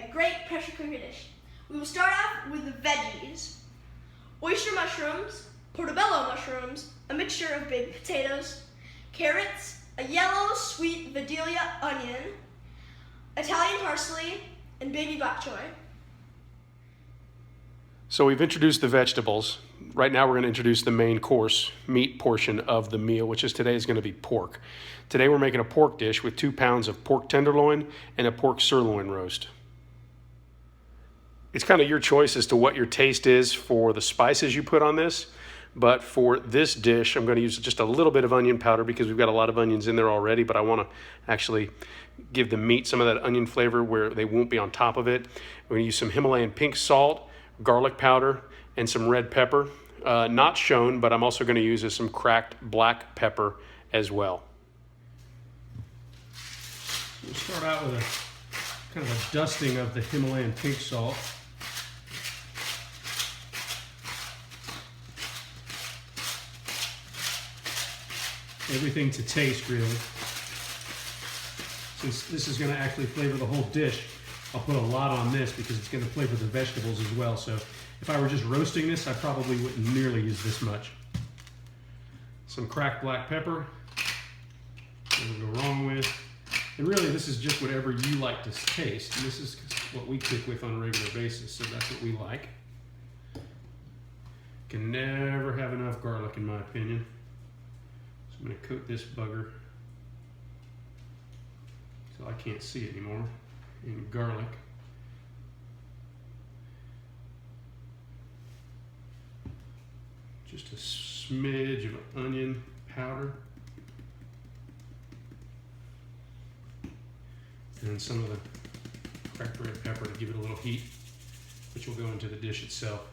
a great pressure cooker dish. We will start off with the veggies: oyster mushrooms, portobello mushrooms, a mixture of baby potatoes, carrots, a yellow sweet Vidalia onion, Italian parsley, and baby bok choy. So we've introduced the vegetables. Right now we're going to introduce the main course, meat portion of the meal, which today is going to be pork. Today we're making a pork dish with 2 pounds of pork tenderloin and a pork sirloin roast. It's kind of your choice as to what your taste is for the spices you put on this, but for this dish I'm going to use just a little bit of onion powder because we've got a lot of onions in there already, but I want to actually give the meat some of that onion flavor where they won't be on top of it. We're going to use some Himalayan pink salt, garlic powder, and some red pepper. Not shown, but I'm also going to use some cracked black pepper as well. We'll start out with a kind of a dusting of the Himalayan pink salt. Everything to taste, really. Since this is going to actually flavor the whole dish, I'll put a lot on this because it's going to flavor the vegetables as well. So if I were just roasting this, I probably wouldn't nearly use this much. Some cracked black pepper. Nothing to go wrong with. And really, this is just whatever you like to taste. And this is what we cook with on a regular basis, so that's what we like. Can never have enough garlic, in my opinion. So I'm going to coat this bugger so I can't see it anymore in garlic. Just a smidge of onion powder. And some of the cracked red pepper to give it a little heat, which will go into the dish itself.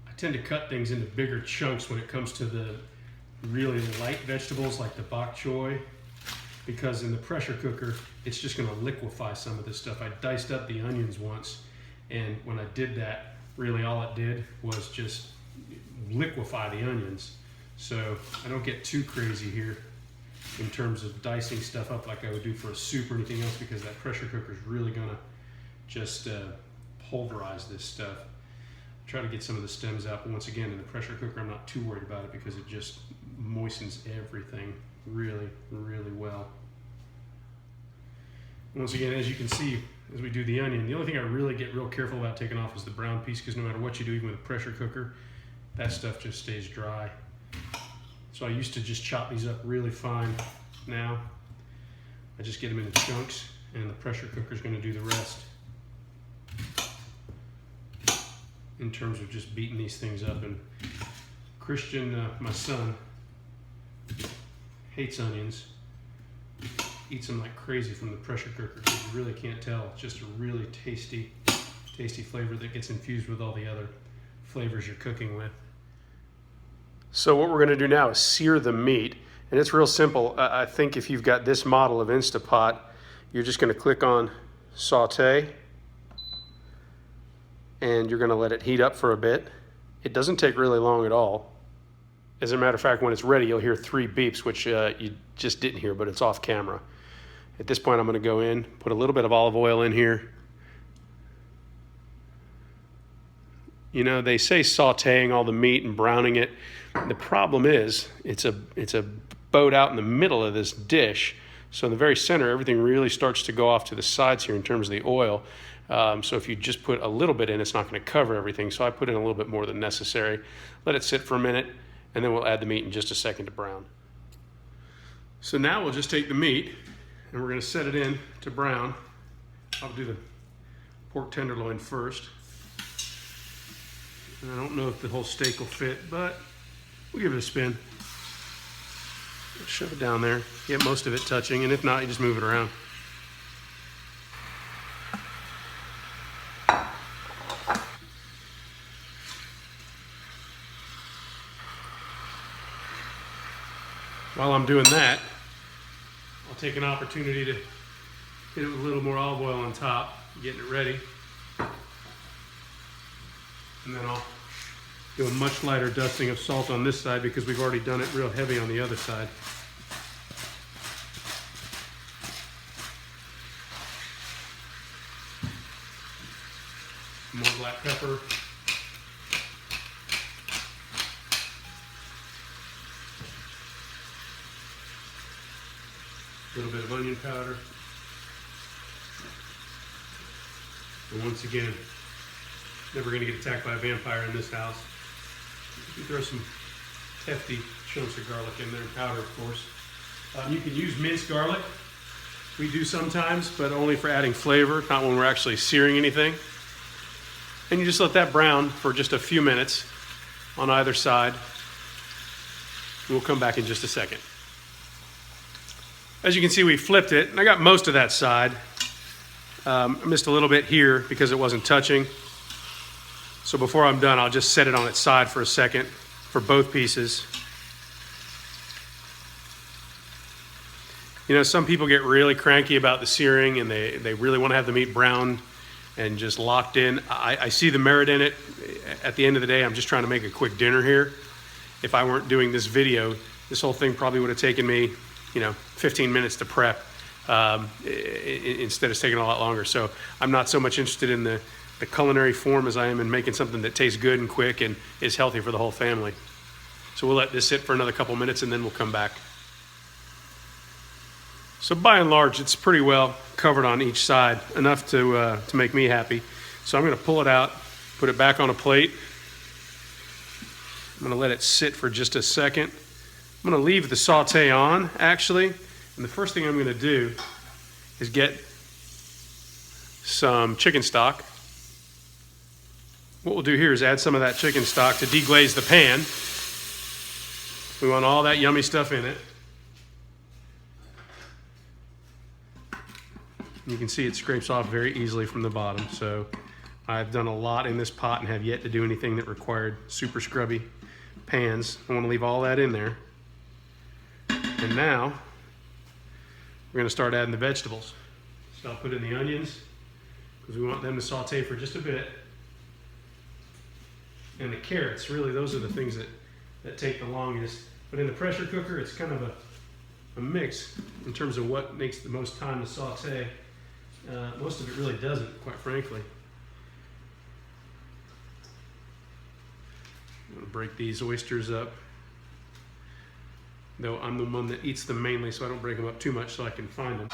I tend to cut things into bigger chunks when it comes to the really light vegetables like the bok choy, because in the pressure cooker, it's just gonna liquefy some of this stuff. I diced up the onions once, and when I did that, really all it did was just liquefy the onions. So I don't get too crazy here in terms of dicing stuff up like I would do for a soup or anything else, because that pressure cooker is really gonna just pulverize this stuff. Try to get some of the stems out, but once again, in the pressure cooker, I'm not too worried about it because it just moistens everything really, really well. Once again, as you can see, as we do the onion, the only thing I really get real careful about taking off is the brown piece, because no matter what you do, even with a pressure cooker, that stuff just stays dry. So I used to just chop these up really fine. Now I just get them into chunks, and the pressure cooker is going to do the rest in terms of just beating these things up. And Christian, my son, hates onions, eats them like crazy from the pressure cooker because you really can't tell. It's just a really tasty flavor that gets infused with all the other flavors you're cooking with. So what we're going to do now is sear the meat, and it's real simple. I think if you've got this model of Instapot, you're just going to click on saute, and you're going to let it heat up for a bit. It doesn't take really long at all. As a matter of fact, when it's ready, you'll hear 3 beeps, which you just didn't hear, but it's off camera. At this point, I'm going to go in, put a little bit of olive oil in here. You know, they say sauteing all the meat and browning it. The problem is it's a boat out in the middle of this dish. So in the very center, everything really starts to go off to the sides here in terms of the oil. So if you just put a little bit in, it's not going to cover everything. So I put in a little bit more than necessary. Let it sit for a minute, and then we'll add the meat in just a second to brown. So now we'll just take the meat, and we're going to set it in to brown. I'll do the pork tenderloin first. And I don't know if the whole steak will fit, but we'll give it a spin. Shove it down there, get most of it touching, and if not, you just move it around. While I'm doing that, I'll take an opportunity to hit it with a little more olive oil on top, getting it ready. And then I'll do a much lighter dusting of salt on this side because we've already done it real heavy on the other side. More black pepper. A little bit of onion powder. And once again, never going to get attacked by a vampire in this house. You can throw some hefty chunks of garlic in there, powder of course. You can use minced garlic. We do sometimes, but only for adding flavor, not when we're actually searing anything. And you just let that brown for just a few minutes on either side. We'll come back in just a second. As you can see, we flipped it, and I got most of that side. I missed a little bit here because it wasn't touching. So before I'm done, I'll just set it on its side for a second for both pieces. You know, some people get really cranky about the searing and they really want to have the meat brown and just locked in. I see the merit in it. At the end of the day, I'm just trying to make a quick dinner here. If I weren't doing this video, this whole thing probably would have taken me, 15 minutes to prep instead of taking a lot longer. So I'm not so much interested in the culinary form as I am in making something that tastes good and quick and is healthy for the whole family. So we'll let this sit for another couple minutes and then we'll come back. So by and large, it's pretty well covered on each side, enough to make me happy. So I'm going to pull it out, put it back on a plate. I'm going to let it sit for just a second. I'm going to leave the saute on, actually. And the first thing I'm going to do is get some chicken stock. What we'll do here is add some of that chicken stock to deglaze the pan. We want all that yummy stuff in it. You can see it scrapes off very easily from the bottom. So I've done a lot in this pot and have yet to do anything that required super scrubby pans. I want to leave all that in there. And now we're going to start adding the vegetables. So I'll put in the onions because we want them to saute for just a bit. And the carrots, really those are the things that take the longest. But in the pressure cooker, it's kind of a mix in terms of what makes the most time to saute. Most of it really doesn't, quite frankly. I'm going to break these oysters up. Though I'm the one that eats them mainly, so I don't break them up too much so I can find them.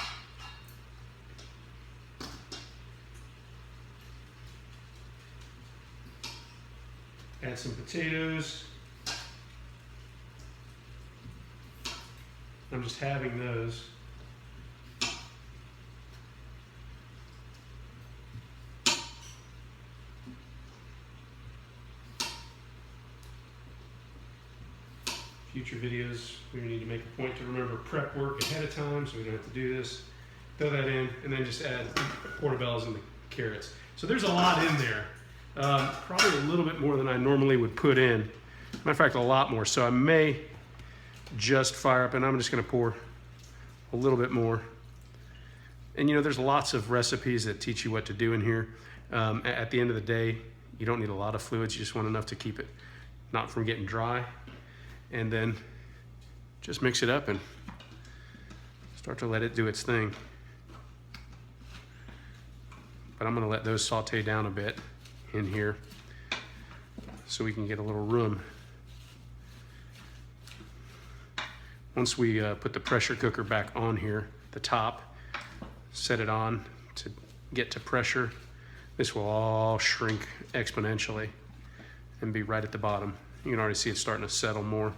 Add some potatoes. I'm just having those. Future videos, we need to make a point to remember prep work ahead of time so we don't have to do this. Throw that in, and then just add portobellos and the carrots. So there's a lot in there. Probably a little bit more than I normally would put in. Matter of fact, a lot more. So I may just fire up, and I'm just going to pour a little bit more. And there's lots of recipes that teach you what to do in here. At the end of the day, you don't need a lot of fluids. You just want enough to keep it not from getting dry. And then just mix it up and start to let it do its thing. But I'm going to let those saute down a bit in here so we can get a little room. Once we put the pressure cooker back on here, the top, set it on to get to pressure, this will all shrink exponentially and be right at the bottom. You can already see it starting to settle more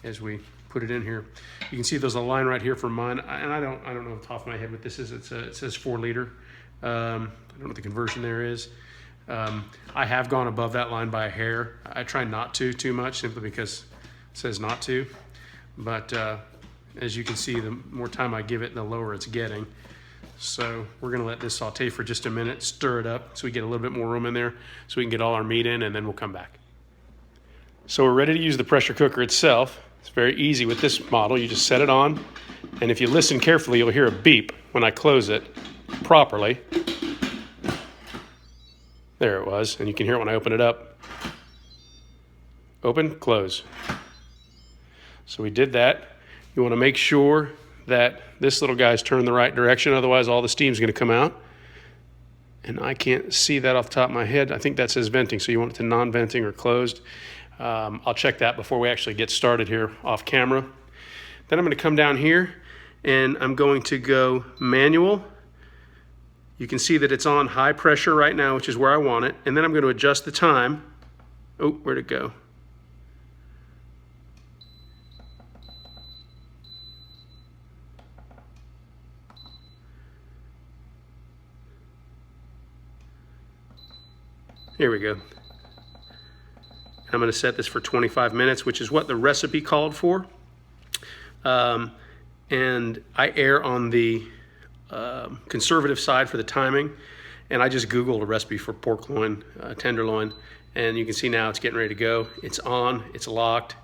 as we put it in here. You can see there's a line right here for mine, and I don't know off the top of my head what this is. It says 4 liter. I don't know what the conversion there is. I have gone above that line by a hair. I try not to too much simply because it says not to. But as you can see, the more time I give it, the lower it's getting. So we're gonna let this saute for just a minute, stir it up so we get a little bit more room in there so we can get all our meat in, and then we'll come back. So we're ready to use the pressure cooker itself. It's very easy with this model. You just set it on, and if you listen carefully, you'll hear a beep when I close it properly. There it was, and you can hear it when I open it up. Open, close. So we did that. You want to make sure that this little guy's turned the right direction, otherwise all the steam's going to come out. and I can't see that off the top of my head. I think that says venting, so you want it to non-venting or closed. I'll check that before we actually get started here off camera. Then I'm going to come down here and I'm going to go manual. You can see that it's on high pressure right now, which is where I want it. And then I'm going to adjust the time. Oh, where'd it go? Here we go. I'm going to set this for 25 minutes, which is what the recipe called for. And I err on the conservative side for the timing. And I just Googled a recipe for pork loin, tenderloin, and you can see now it's getting ready to go. It's on, it's locked,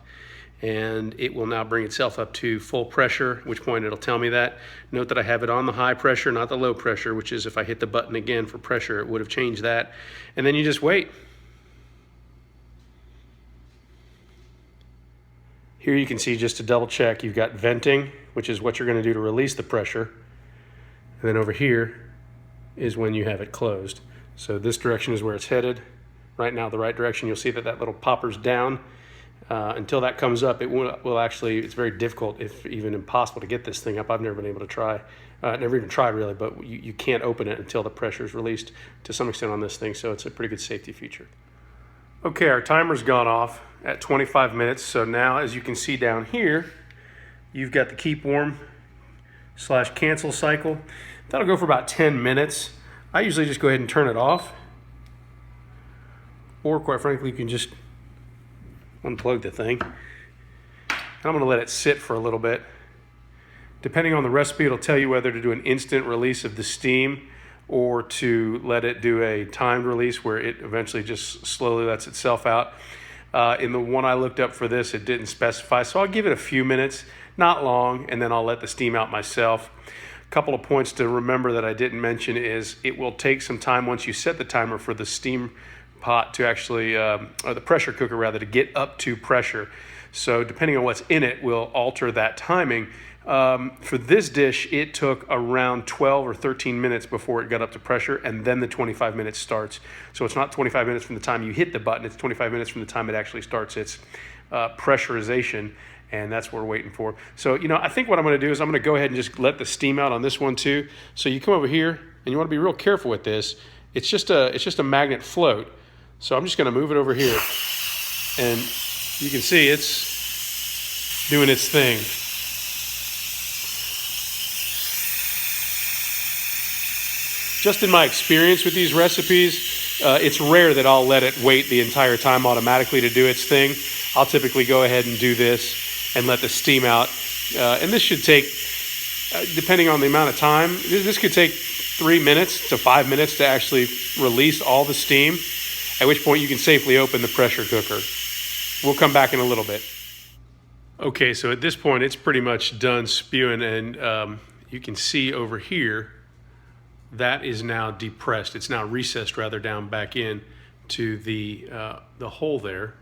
and it will now bring itself up to full pressure, at which point it'll tell me that. Note that I have it on the high pressure, not the low pressure, which is if I hit the button again for pressure, it would have changed that. And then you just wait. Here you can see, just to double check, you've got venting, which is what you're going to do to release the pressure. And then over here is when you have it closed. So this direction is where it's headed. Right now, the right direction, you'll see that that little popper's down. Until that comes up, it will actually, it's very difficult, if even impossible, to get this thing up. I've never been able to try, never even tried really, but you can't open it until the pressure is released to some extent on this thing, so it's a pretty good safety feature. Okay, our timer's gone off at 25 minutes, so now as you can see down here, you've got the keep warm / cancel cycle. That'll go for about 10 minutes. I usually just go ahead and turn it off, or quite frankly, you can just unplug the thing. And I'm going to let it sit for a little bit. Depending on the recipe, it'll tell you whether to do an instant release of the steam or to let it do a timed release where it eventually just slowly lets itself out. In the one I looked up for this, it didn't specify, so I'll give it a few minutes, not long, and then I'll let the steam out myself. A couple of points to remember that I didn't mention is it will take some time once you set the timer for the steam pot to actually, or the pressure cooker rather, to get up to pressure. So depending on what's in it will alter that timing. For this dish, it took around 12 or 13 minutes before it got up to pressure, and then the 25 minutes starts. So it's not 25 minutes from the time you hit the button, it's 25 minutes from the time it actually starts its pressurization, and that's what we're waiting for. So, you know, I think what I'm going to do is I'm going to go ahead and just let the steam out on this one too. So you come over here, and you want to be real careful with this. It's just a magnet float. So I'm just going to move it over here, and you can see it's doing its thing. Just in my experience with these recipes, it's rare that I'll let it wait the entire time automatically to do its thing. I'll typically go ahead and do this and let the steam out. And this should take, depending on the amount of time, this could take 3 minutes to 5 minutes to actually release all the steam, at which point you can safely open the pressure cooker. We'll come back in a little bit. Okay, so at this point, it's pretty much done spewing, and you can see over here, that is now depressed. It's now recessed rather down back in to the hole there.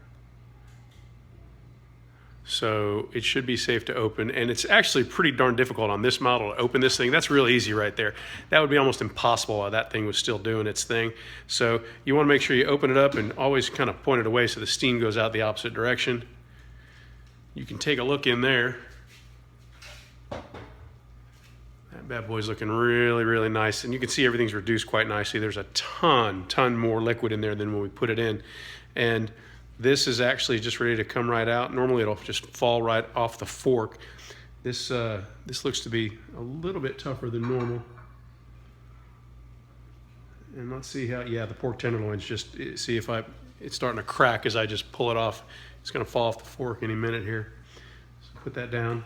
So it should be safe to open, and it's actually pretty darn difficult on this model to open this thing. That's real easy right there. That would be almost impossible while that thing was still doing its thing. So you want to make sure you open it up and always kind of point it away so the steam goes out the opposite direction. You can take a look in there. That bad boy's looking really, really nice, and you can see everything's reduced quite nicely. There's a ton more liquid in there than when we put it in, and this is actually just ready to come right out. Normally it'll just fall right off the fork. This looks to be a little bit tougher than normal. And let's see how, yeah, the pork tenderloin's just, see if it's starting to crack as I just pull it off. It's gonna fall off the fork any minute here. So put that down.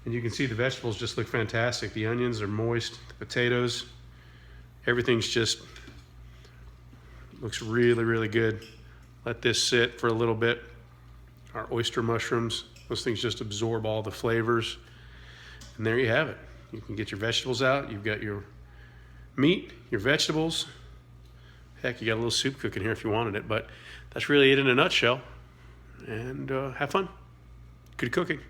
And you can see the vegetables just look fantastic. The onions are moist, the potatoes, everything's just, looks really, really good. Let this sit for a little bit. Our oyster mushrooms, those things just absorb all the flavors. And there you have it. You can get your vegetables out. You've got your meat, your vegetables. Heck, you got a little soup cooking here if you wanted it, but that's really it in a nutshell. And have fun. Good cooking.